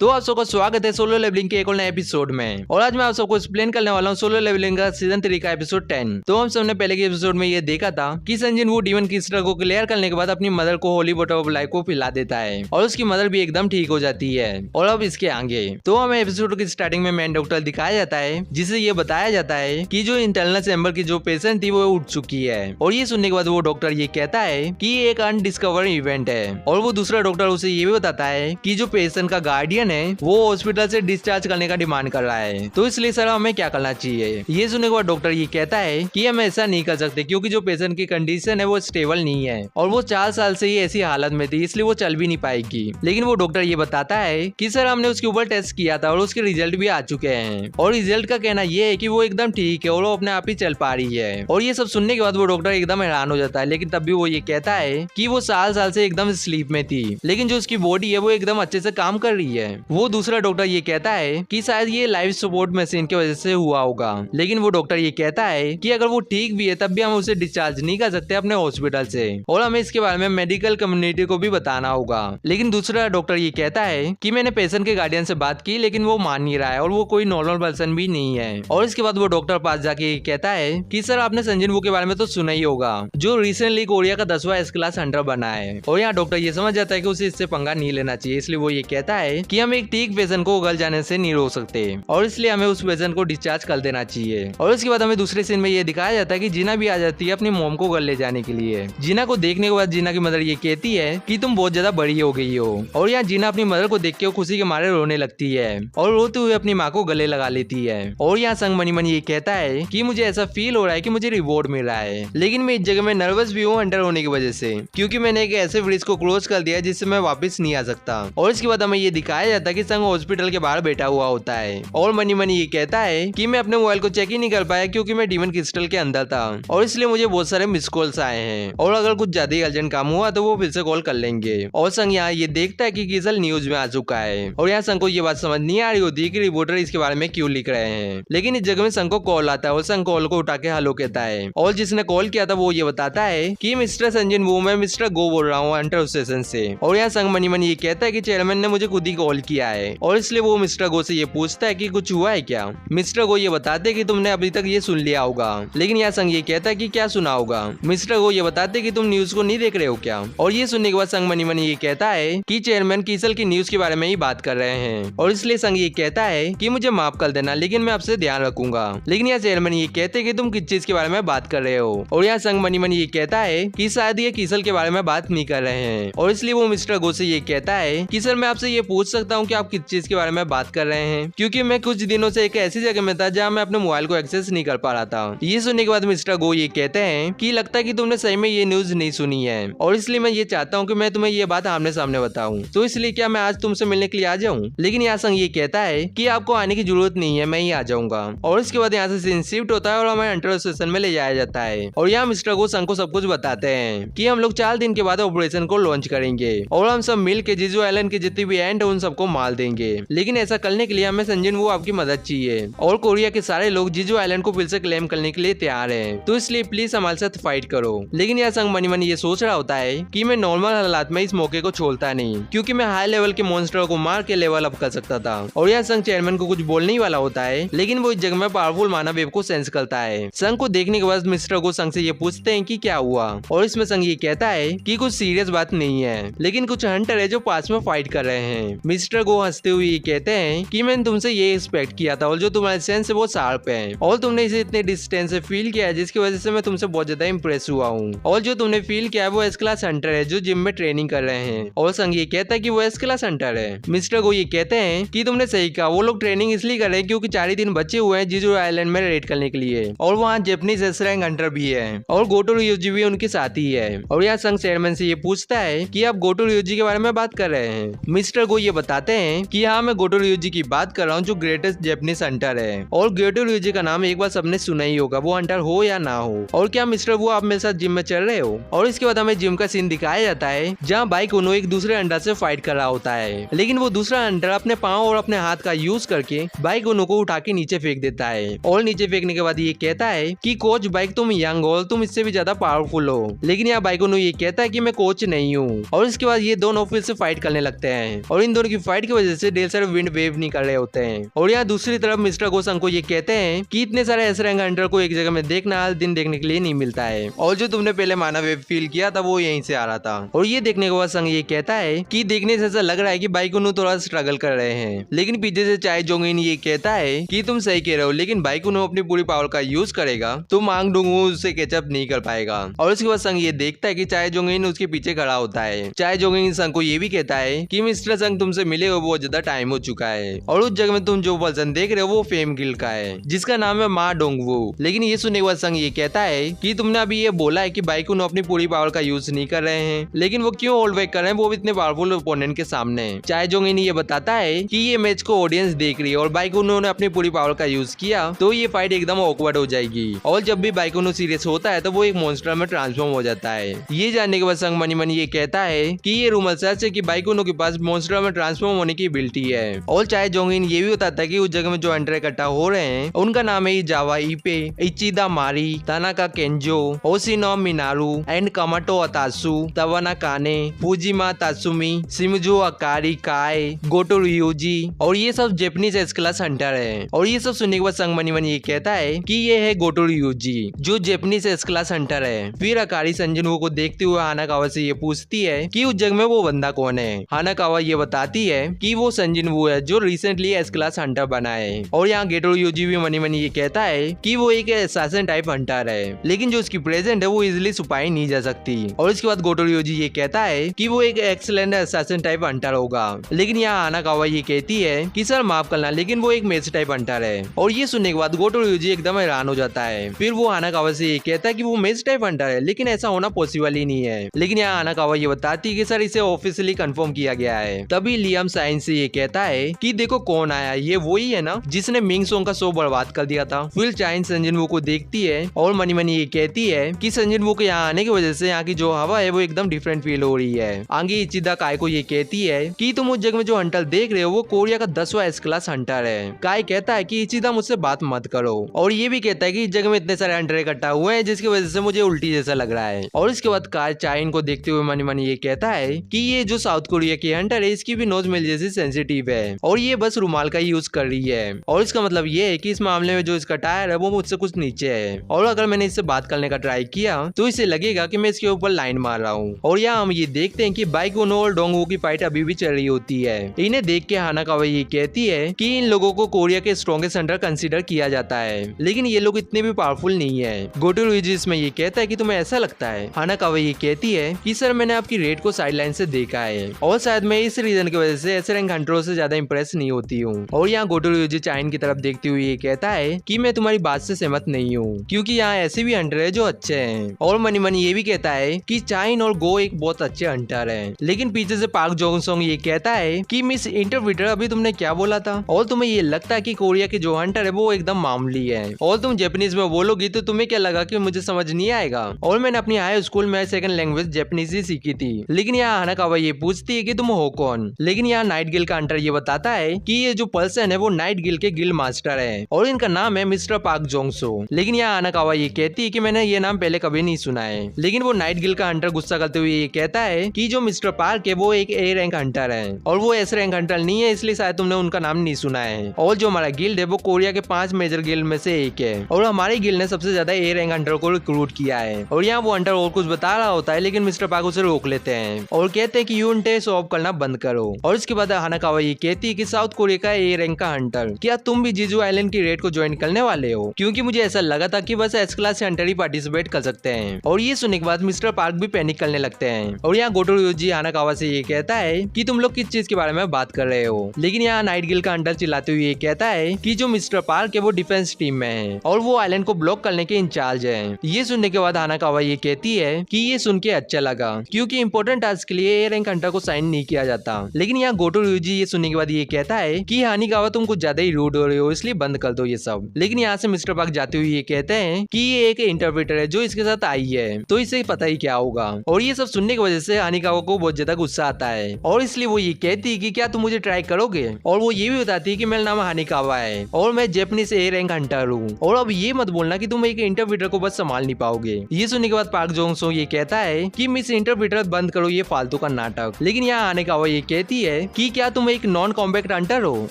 तो आप सबका स्वागत है सोलो लेवलिंग के एक और नए एपिसोड में। और आज मैं आप सबको एक्सप्लेन करने वाला हूँ सोलो लेवलिंग का सीजन 3 का एपिसोड 10। तो हम सबने पहले के एपिसोड में ये देखा था कि संजन वो डीमन क्रिस्टल को क्लियर करने के बाद अपनी मदर को होली वाटर ऑफ लाइफ को पिला देता है और उसकी मदर भी एकदम ठीक हो जाती है। और अब इसके आगे तो हमें एपिसोड की स्टार्टिंग में मेन डॉक्टर दिखाया जाता है, जिसे ये बताया जाता है कि जो इंटरनल चैम्बर की जो पेशेंट थी वो उठ चुकी है। और ये सुनने के बाद वो डॉक्टर ये कहता है कि ये एक अनडिस्कवर इवेंट है। और वो दूसरा डॉक्टर उसे ये भी बताता है कि जो पेशेंट का गार्डियन है वो हॉस्पिटल से डिस्चार्ज करने का डिमांड कर रहा है, तो इसलिए सर हमें क्या करना चाहिए। ये सुनने के बाद डॉक्टर ये कहता है कि हम ऐसा नहीं कर सकते क्योंकि जो पेशेंट की कंडीशन है वो स्टेबल नहीं है और वो 4 साल से ही ऐसी हालत में थी, इसलिए वो चल भी नहीं पाएगी। लेकिन वो डॉक्टर ये बताता है कि सर हमने उसके ऊपर टेस्ट किया था और उसके रिजल्ट भी आ चुके हैं और रिजल्ट का कहना ये है कि वो एकदम ठीक है और वो अपने आप ही चल पा रही है। और ये सब सुनने के बाद वो डॉक्टर एकदम हैरान हो जाता है, लेकिन तब भी वो ये कहता है कि वो साल से एकदम स्लीप में थी, लेकिन जो उसकी बॉडी है वो एकदम अच्छे से काम कर रही है। वो दूसरा डॉक्टर ये कहता है कि शायद ये लाइफ सपोर्ट मशीन की वजह से हुआ होगा, लेकिन वो डॉक्टर ये कहता है कि अगर वो ठीक भी है तब भी हम उसे डिस्चार्ज नहीं कर सकते अपने हॉस्पिटल से और हमें इसके बारे में मेडिकल कम्युनिटी को भी बताना होगा। लेकिन दूसरा डॉक्टर ये कहता है कि मैंने पेशेंट के गार्डियन से बात की लेकिन वो मान नहीं रहा है और वो कोई नॉर्मल पर्सन भी नहीं है। और इसके बाद वो डॉक्टर पास जाके कहता है कि सर आपने संजन वू के बारे में तो सुना ही होगा, जो रिसेंटली कोरिया का 10वां एस क्लास हंटर बना है। और यहाँ डॉक्टर ये समझ जाता है कि उसे इससे पंगा नहीं लेना चाहिए, इसलिए वो ये कहता है कि हम एक ठीक पेशेंट को गल जाने से नहीं रोक सकते और इसलिए हमें उस पेशेंट को डिस्चार्ज कर देना चाहिए। और उसके बाद हमें दूसरे सीन में ये दिखाया जाता है कि जीना भी आ जाती है अपनी मॉम को गल ले जाने के लिए। जीना को देखने के बाद जीना की मदर ये कहती है कि तुम बहुत ज्यादा बड़ी हो गई हो। और यहाँ जीना अपनी मदर को देख के खुशी के मारे रोने लगती है और रोते हुए अपनी माँ को गले लगा लेती है। और यहाँ संग मनी मनी ये कहता है कि मुझे ऐसा फील हो रहा है कि मुझे रिवॉर्ड मिल रहा है, लेकिन मैं इस जगह में नर्वस भी हूँ अंडर होने की वजह से, क्योंकि मैंने एक ऐसे ब्रिज को क्लोज कर दिया जिससे मैं वापस नहीं आ सकता। और इसके बाद हमें ये दिखाया जाता है कि संग हॉस्पिटल के बाहर बैठा हुआ होता है और मनी मनी ये कहता है कि मैं अपने मोबाइल को चेक ही नहीं कर पाया क्योंकि मैं डीमन क्रिस्टल के अंदर था और इसलिए मुझे बहुत सारे मिस कॉल्स आए हैं और अगर कुछ ज्यादा ही अर्जेंट काम हुआ तो वो फिर से कॉल कर लेंगे। और संग यहाँ ये देखता है कि क्रिस्टल न्यूज में आ चुका है और यहाँ संग को ये बात समझ नहीं आ रही होती कि रिपोर्टर इसके बारे में क्यों लिख रहे हैं। लेकिन इस जगह में संग को कॉल आता है और संग कॉल को उठा के हेलो कहता है और जिसने कॉल किया था वो ये बताता है कि मिस्टर संजन वो मैं मिस्टर गो बोल रहा हूँ अंडर स्टेशन से। और यहाँ संग मनी मनी ये कहता है कि चेयरमैन ने मुझे खुद ही कॉल किया है और इसलिए वो मिस्टर गो से ये पूछता है कि कुछ हुआ है क्या। मिस्टर गो ये बताते कि तुमने अभी तक ये सुन लिया होगा, लेकिन यहाँ संग ये कहता है कि क्या सुना होगा। मिस्टर गो ये बताते कि तुम न्यूज को नहीं देख रहे हो क्या। और ये सुनने के बाद संग मनी मनी ये कहता है कि चेयरमैन कीसल की न्यूज के बारे में ही बात कर रहे हैं और इसलिए संग ये कहता है कि मुझे माफ कर देना लेकिन मैं आपसे ध्यान रखूंगा। लेकिन यहाँ चेयरमैन ये कहते हैं कि तुम किस चीज के बारे में बात कर रहे हो। और यहाँ संग मनी मनी ये कहता है कि शायद ये कीसल के बारे में बात नहीं कर रहे हैं और इसलिए वो मिस्टर गो से ये कहता है कि सर मैं आपसे ये पूछ सकता हूँ कि आप किस चीज के बारे में बात कर रहे हैं, क्योंकि मैं कुछ दिनों से एक ऐसी जगह में था जहाँ मैं अपने मोबाइल को एक्सेस नहीं कर पा रहा था। ये सुनने के बाद मिस्टर गो ये कहते हैं कि लगता है कि तुमने सही में ये न्यूज नहीं सुनी है और इसलिए मैं ये चाहता हूँ कि मैं तुम्हें ये बात आमने सामने बताऊँ, तो इसलिए क्या मैं आज तुमसे मिलने के लिए आ जाऊँ। लेकिन यहाँ संग ये कहता है कि आपको आने की जरूरत नहीं है, मैं ही आ जाऊंगा। और इसके बाद यहाँ से सीन शिफ्ट होता है और हमें अंडर स्टेशन में ले जाया जाता है और यहाँ मिस्टर गो संग को सब कुछ बताते हैं कि हम लोग 4 दिन के बाद ऑपरेशन को लॉन्च करेंगे और हम सब मिल के जीजू आइलैंड की जितनी भी एंड है उन सबको मार देंगे। लेकिन ऐसा करने के लिए हमें संजन वो आपकी मदद चाहिए और कोरिया के सारे लोग जीजू आइलैंड को फिर से क्लेम करने के लिए तैयार हैं, तो इसलिए प्लीज हमारे साथ फाइट करो। लेकिन यह संग मनी मनी ये सोच रहा होता है कि मैं नॉर्मल हालात में इस मौके को छोड़ता नहीं, क्योंकि मैं हाई लेवल के मॉन्स्टर को मार के लेवल अप कर सकता था। और यह संग चेयरमैन को कुछ बोलने ही वाला होता है, लेकिन वो इस जगह में पावरफुल माना वेव को सेंस करता है। संग को देखने के बाद मिस्टर को संग से ये पूछते हैं कि क्या हुआ और इसमें संग ये कहता है कि कुछ सीरियस बात नहीं है, लेकिन कुछ हंटर है जो पास में फाइट कर रहे हैं। मिस्टर गो हंसते हुए ये कहते हैं कि मैंने तुमसे ये एक्सपेक्ट किया था और जो तुम्हारा सेंस है वो शार्प है और तुमने इसे इतने डिस्टेंस से फील किया है जिसकी वजह से मैं तुमसे बहुत ज्यादा इंप्रेस हुआ हूँ। और जो तुमने फील किया है वो एस क्लास हंटर है जो जिम में ट्रेनिंग कर रहे हैं। और संग ये कहता है कि वो एस क्लास हंटर है। मिस्टर गो ये कहते हैं कि तुमने सही कहा, वो लोग ट्रेनिंग इसलिए कर रहे हैं क्योंकि 4 ही दिन बचे हुए हैं जीजू आइलैंड में रेड करने के लिए और वहाँ जैपनीज एस रैंक हंटर भी है और गोटो रियोजी भी उनके साथ ही है। और यहाँ संग चेयरमैन से ये पूछता है कि आप गोटो रियोजी के बारे में बात कर रहे हैं। मिस्टर गो ये बताते हैं कि हाँ मैं गोटो रियोजी की बात कर रहा हूँ जो ग्रेटेस्ट जैपनीज हंटर है और गोटो रियोजी का नाम एक बार सबने सुना ही होगा, वो हंटर हो या ना हो। और क्या मिस्टर वो आप मेरे साथ जिम में चल रहे हो। और इसके बाद हमें जिम का सीन दिखाया जाता है जहाँ बाइक उन्होंने एक दूसरे हंटर से फाइट कर रहा होता है, लेकिन वो दूसरा हंटर अपने पाँव और अपने हाथ का यूज करके बाइक उन्हों को उठा के नीचे फेंक देता है और नीचे फेंकने के बाद ये कहता है कि कोच बाइक तुम यंग हो, तुम इससे भी ज्यादा पावरफुल हो। लेकिन यहाँ बाइक उन्होंने ये कहता है कि मैं कोच नहीं हूँ। और इसके बाद ये दोनों फिर से फाइट करने लगते हैं और इन दोनों की फाइट की वजह से ढेर सारे विंड वेव निकल रहे होते हैं। और यहाँ दूसरी तरफ मिस्टर गोसंग को ये कहते हैं कि इतने सारे एस रैंक हंटर को एक जगह में देखना हर दिन देखने के लिए नहीं मिलता है, और जो तुमने पहले माना वेव फील किया था वो यहीं से आ रहा था। और ये देखने के बाद संग ये कहता है कि देखने से ऐसा लग रहा है कि बाइकुनो थोड़ा स्ट्रगल कर रहे हैं, लेकिन पीछे से चाय जोंग इन ये कहता है कि तुम सही कह रहे हो, लेकिन बाइकुनो अपनी पूरी पावर का यूज करेगा तो मांग डोंगू उससे कैचअप नहीं कर पाएगा। और उसके बाद संग ये देखता है कि चाय जोंग इन उसके पीछे खड़ा होता है। चाय जोंग इन संग को ये भी कहता है कि मिस्टर संग तुमसे मिले हो बहुत ज्यादा टाइम हो चुका है, और उस जगह में तुम जो पर्सन देख रहे हो वो फेम गिल का है जिसका नाम है मा डोंगवू। लेकिन ये सुनने के बाद संग ये कहता है कि तुमने अभी ये बोला है कि बाइकुनो अपनी पूरी पावर का यूज नहीं कर रहे हैं, लेकिन वो क्यों होल्ड बैक कर रहे हैं वो भी इतने पावरफुल ओपोनेंट के सामने। चाय जोंग इन ये बताता है कि ये मैच को ऑडियंस देख रही है और बाइकुनो ने अपनी पूरी पावर का यूज किया तो ये फाइट एकदम ऑकवर्ड हो जाएगी, और जब भी बाइकुनो सीरियस होता है तो वो एक मॉन्स्टर में ट्रांसफॉर्म हो जाता है। ये जानने के बाद संग मनी मनी ये कहता है कि ये रूमर सच है कि बाइकुनो के पास मॉन्स्टर में ट्रांसफॉर्म होने की एबिलिटी है। और चाय जोंग इन ये भी बताता है कि उस जगह में जो हंटर इकट्ठा हो रहे हैं उनका नाम है जावा इपे, इचिदा मारी, तानाका केंजो, ओशिनो मिनारू एंड कमाटो अतासु, तवाना काने, फुजिमा तासुमी, शिमजो अकारी काय, गोटो रियोजी, और ये सब जापानीज एस क्लास हंटर है। और ये सब सुनने के बाद संग मनी मनी ये कहता है कि ये है गोटो रियोजी जो जापानीज एस क्लास हंटर है। फिर अकारी संजनवो को देखते हुए हानाकावा से ये पूछती है कि उस जगह में वो बंदा कौन है। हानाकावा ये बताती है कि वो संजनवो है जो रिसेंटली एस क्लास हंटर बना है। और यहाँ गोटो रियोजी भी मनी मनी ये कहता है कि वो एक असैसिन टाइप हंटर है, लेकिन जो उसकी प्रेजेंट है वो इजिली छुपाई नहीं जा सकती। और इसके बाद गोटो रियोजी ये कहता है कि वो एक एक्सीलेंट असैसिन टाइप हंटर होगा, लेकिन यहाँ हानाकावा ये कहती है कि सर माफ करना लेकिन वो एक मेज टाइप हंटर है। और ये सुनने के बाद गोटो रियोजी एकदम हैरान हो जाता है। फिर वो हानाकावा से ये कहता है कि वो मेज टाइप हंटर है, लेकिन ऐसा होना पॉसिबल ही नहीं है। लेकिन यहाँ हानाकावा ये बताती है कि सर इसे ऑफिशियली कंफर्म किया गया है। तभी लियाम साइंस से ये कहता है कि देखो कौन आया, ये वही है ना जिसने मिंग सोंग का शो बर्बाद कर दिया था। फिर चाइन संजनवो को देखती है और मनी मनी ये कहती है कि संजनवो के यहाँ आने की वजह से यहाँ की जो हवा है वो एकदम डिफरेंट फील हो रही है। आगे इचिदा काय को ये कहती है कि तुम उस जगह में जो हंटर देख रहे हो वो कोरिया का 10वां एस क्लास हंटर है। काय कहता है कि इचिदा मुझसे बात मत करो, और ये भी कहता है कि इस जगह में इतने सारे हंटर इकट्ठा हुए हैं जिसकी वजह से मुझे उल्टी जैसा लग रहा है। और इसके बाद काय चाइन को देखते हुए मनी मनी ये कहता है कि ये जो साउथ कोरिया की हंटर है इसकी भी नोज मिल जैसी सेंसिटिव है, और ये बस रुमाल का यूज कर रही है। और इसका मतलब ये है कि इस मामले में जो इसका टायर है वो मुझसे कुछ नीचे है, और अगर मैंने इससे बात करने का ट्राई किया तो इसे लगेगा कि मैं इसके ऊपर लाइन मार रहा हूँ। और यहाँ हम ये देखते हैं कि बाइकुनो और डोंगवू की फाइट अभी भी चल रही होती है। इन्हें देख के हानाकावा ये कहती है कि इन लोगों को कोरिया के स्ट्रॉन्गेस्ट हंटर कंसीडर किया जाता है, लेकिन ये लोग इतने भी पावरफुल नहीं है। गोटो रियोजी इसमें ये कहता है कि तुम्हें ऐसा लगता है। हानाकावा ये कहती है कि सर मैंने आपकी रेट को साइडलाइन से देखा है, और शायद मैं इस रीजन की वजह से ऐसे रैंक हंटरों से ज्यादा इंप्रेस नहीं होती हूँ। और यहाँ गोटो रियोजी चाइन की तरफ देखते हुए ये कहता है कि मैं तुम्हारी बात से सहमत नहीं हूँ, क्योंकि यहाँ ऐसे भी हंटर है जो अच्छे हैं। और मनी मनी ये भी कहता है कि चाइन और गो एक बहुत अच्छे हंटर हैं। लेकिन पीछे से पार्क जोंग सोंग ये कहता है कि मिस इंटरप्रेटर अभी तुमने क्या बोला था, और तुम्हें ये लगता है कि कोरिया के जो हंटर है वो एकदम मामूली है, और तुम जापानीज में बोलोगी तो तुम्हें क्या लगा कि मुझे समझ नहीं आएगा। और मैंने अपनी हाई स्कूल में सेकंड लैंग्वेज जापानीज ही सीखी थी। लेकिन यहाँ हानाकावा ये पूछती है कि तुम हो कौन। लेकिन यहाँ नाइट गिल का हंटर ये बताता है कि ये जो पर्सन है वो नाइट गिल के गिल मास्टर है, और इनका नाम है मिस्टर पार्क जोंग सो। लेकिन यहाँ हानाकावा ये कहती है कि मैंने ये नाम पहले कभी नहीं सुना है। लेकिन वो नाइट गिल का हंटर गुस्सा करते हुए ये कहता है कि जो मिस्टर पार्क है वो एक ए रैंक हंटर है, और वो एस रैंक हंटर नहीं है, इसलिए शायद तुमने उनका नाम नहीं सुना है। और जो हमारा गिल्ड है वो कोरिया के 5 मेजर गिल्ड में से एक है, और हमारी गिल्ड ने सबसे ज्यादा ए रैंक हंटर को रिक्रूट किया है। और यहाँ वो हंटर और कुछ बता रहा होता है, लेकिन मिस्टर पार्क उसे रोक लेते हैं और कहते हैं कि यूनिटे शो ऑफ करना बंद करो। और इसके बाद हानाकावा ये कहती है कि साउथ कोरिया का ए रैंक का हंटर, क्या तुम भी जीजू आइलैंड की रेड को ज्वाइन करने वाले हो? क्योंकि मुझे ऐसा लगा था कि बस एस क्लास हंटर ही पार्टिसिपेट कर सकते हैं। और ये सुनने के बाद मिस्टर पार्क भी पैनिक करने लगते हैं। और यहाँ गोटो रियोजी हानाकावा से ये कहता है कि तुम लोग किस चीज के बारे में बात कर रहे हो। लेकिन यहाँ नाइट गिल का हंटर चिल्लाते हुए ये कहता है कि जो मिस्टर पार्क है वो डिफेंस टीम में है, और वो आइलैंड को ब्लॉक करने के इंचार्ज है। ये सुनने के बाद हानाकावा ये कहती है कि ये सुन के अच्छा लगा, क्योंकि इंपॉर्टेंट टास्क के लिए ए रैंक हंटर को साइन नहीं किया जाता। लेकिन यहाँ गोटो रियोजी ये सुनने के बाद ये कहता है कि हानाकावा तुम कुछ ज्यादा ही रूड हो रहे हो, इसलिए बंद कर दो ये सब। लेकिन यहाँ से मिस्टर पार्क जाते हुए ये कहते हैं कि ये एक इंटरप्रेटर है जो इसके साथ आई है, तो इसे पता ही क्या होगा। और ये सब सुनने की वजह से हानाकावा को बहुत ज्यादा गुस्सा आता है, और इसलिए वो ये कहती है कि क्या तुम मुझे ट्राई करोगे। और वो ये भी बताती है कि मेरा नाम हानाकावा है और मैं जापानीज ए रैंक हंटर हूँ, और अब ये मत बोलना कि तुम एक इंटरप्रेटर को बस संभाल नहीं पाओगे। ये सुनने के बाद पार्क जोंग सो ये कहता है कि मिस इंटरप्रेटर बंद करो ये फालतू का नाटक। लेकिन यहाँ हानाकावा ये कहती है है कि क्या तुम एक नॉन कॉम्बैक्ट हंटर हो।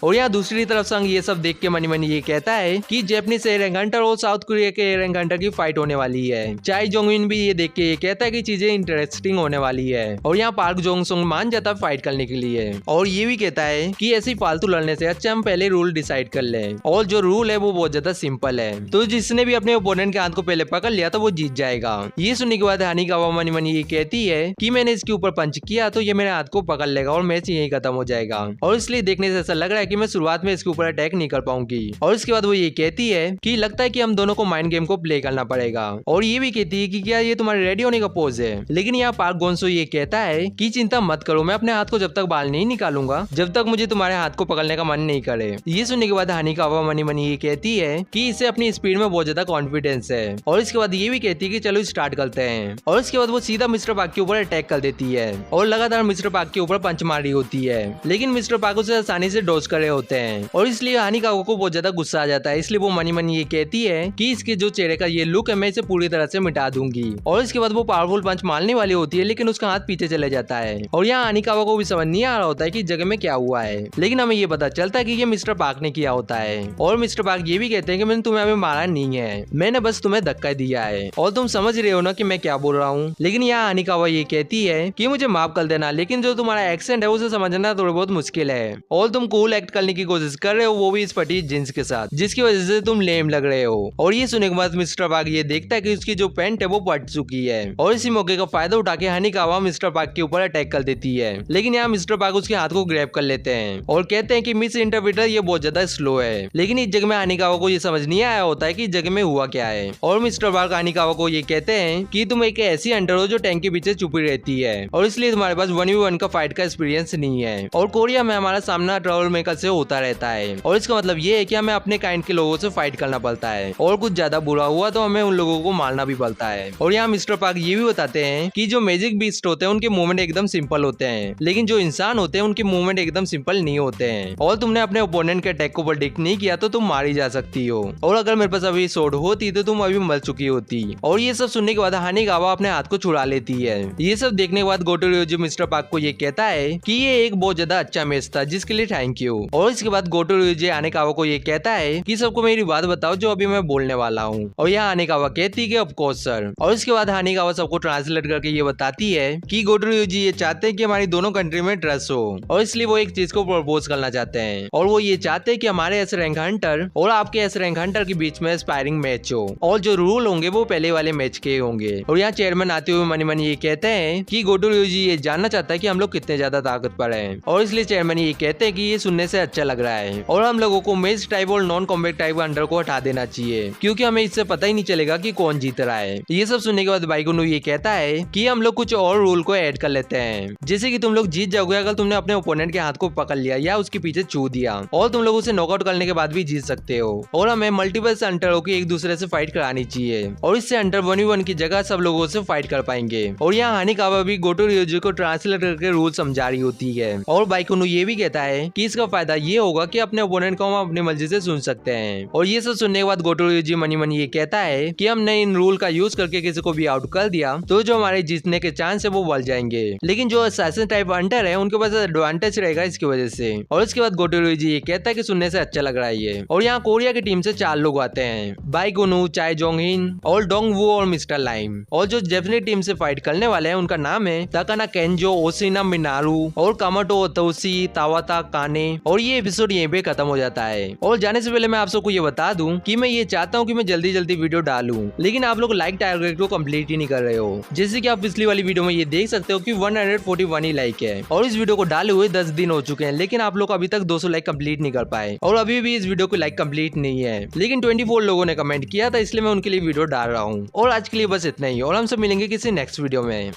और यहाँ दूसरी तरफ संग ये सब देख के मनी मनी ये कहता है कि जैपनीज एयर रैंक हंटर और साउथ कोरिया के एयर रैंक हंटर की फाइट होने वाली है। चाय जोंगविन भी ये देख के ये कहता है कि चीजें इंटरेस्टिंग होने वाली है। और यहाँ पार्क जोंग सुंग मान जाता है फाइट करने के लिए और ये भी कहता है कि ऐसी फालतू लड़ने से अच्छा हम पहले रूल डिसाइड कर लें। और जो रूल है वो बहुत ज्यादा सिंपल है, तो जिसने भी अपने ओपोनेंट के हाथ को पहले पकड़ लिया तो वो जीत जाएगा। ये सुनने के बाद हानिकावा मनी मनी ये कहती है कि मैंने इसके ऊपर पंच किया तो ये मेरे हाथ को पकड़ लेगा और मैच यही खत्म हो जाएगा। और इसलिए देखने से ऐसा लग रहा है कि मैं शुरुआत में इसके ऊपर अटैक नहीं कर पाऊंगी। और इसके बाद वो ये कहती है कि लगता है कि हम दोनों को माइंड गेम को प्ले करना पड़ेगा। और ये भी कहती है कि क्या ये तुम्हारे रेडी होने का पोज है। लेकिन यहाँ पार्क गोन्सो ये कहता है कि चिंता मत करो, मैं अपने हाथ को जब तक बाल नहीं निकालूंगा जब तक मुझे तुम्हारे हाथ को पकड़ने का मन नहीं करे। ये सुनने के बाद हानिकावा मनी मनी ये कहती है कि इसे अपनी स्पीड में बहुत ज्यादा कॉन्फिडेंस है। और इसके बाद ये भी कहती है कि चलो स्टार्ट करते हैं। और इसके बाद वो सीधा मिस्टर पार्क के ऊपर अटैक कर देती है और लगातार मिस्टर पार्क के ऊपर पंच मार रही होती है। लेकिन मिस्टर पार्क उसे आसानी से डॉज कर रहे होते हैं और इसलिए हानिकावा को बहुत ज्यादा गुस्सा आ जाता है। इसलिए वो मनी मनी ये कहती है कि इसके जो चेहरे का ये लुक है मैं इसे पूरी तरह से मिटा दूंगी। और इसके बाद वो पावरफुल पंच मारने वाली होती है लेकिन उसका हाथ पीछे चले जाता है। और यहाँ हानिकावा को भी समझ नहीं आ रहा होता है कि जगह में क्या हुआ है। लेकिन हमें ये पता चलता है कि ये मिस्टर पार्क ने किया होता है। और मिस्टर पार्क ये भी कहते हैं कि मैंने तुम्हें अभी मारा नहीं है, मैंने बस तुम्हें धक्का दिया है और तुम समझ रहे हो ना कि मैं क्या बोल रहा हूँ। लेकिन यहाँ हानिकावा ये कहती है कि मुझे माफ कर देना, लेकिन जो तुम्हारा एक्सेंट है उसे समझना थोड़ा बहुत मुश्किल है और तुम कूल एक्ट करने की कोशिश कर रहे हो, वो भी इस फटी जींस के साथ, जिसकी वजह से तुम लेम लग रहे हो। और ये सुनने के बाद मिस्टर पार्क ये देखता है कि उसकी जो पैंट है वो फट चुकी है और इसी मौके का फायदा उठा के हानिकावा मिस्टर पार्क के ऊपर अटैक कर देती है। लेकिन यहाँ मिस्टर पार्क उसके हाथ को ग्रैब कर लेते हैं और कहते हैं कि मिस इंटरप्रेटर ये बहुत ज्यादा स्लो है। लेकिन इस जगह में हानिकावा को ये समझ नहीं आया होता है कि जगह में हुआ क्या है। और मिस्टर पार्क हानिकावा को ये कहते हैं कि तुम एक ऐसी हंटर हो जो टैंक के पीछे छुपी रहती है और इसलिए तुम्हारे पास 1v1 का फाइट का एक्सपीरियंस नहीं है। और कोरिया में हमारा सामना ट्रबल मेकर से होता रहता है और इसका मतलब ये है कि हमें अपने काइंड के लोगों से फाइट करना पड़ता है और कुछ ज्यादा बुरा हुआ तो हमें उन लोगों को मारना भी पड़ता है। और यहाँ मिस्टर पार्क ये भी बताते हैं कि जो मैजिक बीस्ट होते हैं उनके मूवमेंट एकदम सिंपल होते हैं, लेकिन जो इंसान होते हैं उनके मूवमेंट एकदम सिंपल नहीं होते हैं। और तुमने अपने ओपोनेंट के अटैक को प्रेडिक्ट नहीं किया तो तुम मारी जा सकती हो और अगर मेरे पास अभी सोड होती तो तुम अभी मर चुकी होती। और ये सब सुनने के बाद हानिकावा अपने हाथ को छुड़ा लेती है। ये सब देखने के बाद गोटो रियोजी मिस्टर पार्क को ये कहता है कि ये एक बहुत ज्यादा अच्छा मैच था जिसके लिए थैंक यू। और इसके बाद गोटो रियोजी हानिकावा को ये कहता है कि सबको मेरी बात बताओ जो अभी मैं बोलने वाला हूँ। और यहाँ हानिकावा कहती है कि ऑफ कोर्स सर। और इसके बाद हानिकावा सबको ट्रांसलेट करके ये बताती है कि गोटो रियोजी ये चाहते हैं कि हमारी दोनों कंट्री में ट्रस्ट हो और इसलिए वो एक चीज को प्रपोज करना चाहते हैं और वो ये चाहते हैं कि हमारे एस रैंक हंटर और आपके एस रैंक हंटर के बीच में स्पायरिंग मैच हो और जो रूल होंगे वो पहले वाले मैच के होंगे। और यहाँ चेयरमैन आते हुए मनी मनी ये कहते हैं कि गोटो रियोजी ये जानना चाहता है कि हम लोग कितने ज्यादा ताकतवर हैं और इसलिए चेयरमैन ये कहते हैं कि ये सुनने से अच्छा लग रहा है और हम लोगों को मैच टाइप और नॉन कॉम्बैट टाइप हंटर को हटा देना चाहिए क्योंकि हमें इससे पता ही नहीं चलेगा कि कौन जीत रहा है। ये सब सुनने के बाद बाइकुनु ये कहता है कि हम लोग कुछ और रूल को ऐड कर लेते हैं, जैसे कि तुम लोग जीत जाओगे अगर तुमने अपने ओपोनेंट के हाथ को पकड़ लिया या उसके पीछे छू दिया और तुम लोग उसे नॉकआउट करने के बाद भी जीत सकते हो। और हमें मल्टीपल हंटरों की एक दूसरे से फाइट करानी चाहिए और इससे हंटर 1v1 की जगह सब लोगों से फाइट कर पाएंगे। और यहाँ हानिकावा भी गोटो रियोजी को ट्रांसलेट करके रूल समझा रही होती है और बाइकुनु ये भी कहता है कि इसका फायदा ये होगा कि अपने ओपोनेंट को हम अपनी मर्जी से सुन सकते हैं। और ये सब सुनने के बाद गोटो रियोजी मनी मनी ये कहता है कि हमने इन रूल का यूज करके किसी को भी आउट कर दिया तो जो हमारे जीतने के चांस है वो बढ़ जाएंगे, लेकिन जो असैसिन टाइप हंटर है उनके पास एडवांटेज रहेगा इसकी वजह से। और इसके बाद गोटो रियोजी ये कहता है कि सुनने से अच्छा लग रहा है ये। और यहाँ कोरिया की टीम से 4 लोग आते हैं, बाइकुनु, चाय जोंगहिन और डोंग वू और मिस्टर लाइम। और जो जापानीज टीम से फाइट करने वाले हैं उनका नाम है ताकाना केंजो, ओशिना मिनारू और कामाटो ओतोशी तावाता काने। और ये एपिसोड यहीं पे खत्म हो जाता है। और जाने से पहले मैं आप सबको ये बता दूं कि मैं ये चाहता हूँ कि मैं जल्दी जल्दी वीडियो डालूं, लेकिन आप लोग लाइक टारगेट को कंप्लीट ही नहीं कर रहे हो। जैसे कि आप पिछली वाली वीडियो में ये देख सकते हो कि 141 ही लाइक है और इस वीडियो को डाले हुए 10 दिन हो चुके हैं, लेकिन आप लोग अभी तक 200 लाइक कंप्लीट नहीं कर पाए और अभी भी इस वीडियो को लाइक कंप्लीट नहीं है। लेकिन 24 लोगों ने कमेंट किया था, इसलिए मैं उनके लिए वीडियो डाल रहा हूँ। और आज के लिए बस इतना ही और हम सब मिलेंगे किसी नेक्स्ट वीडियो में।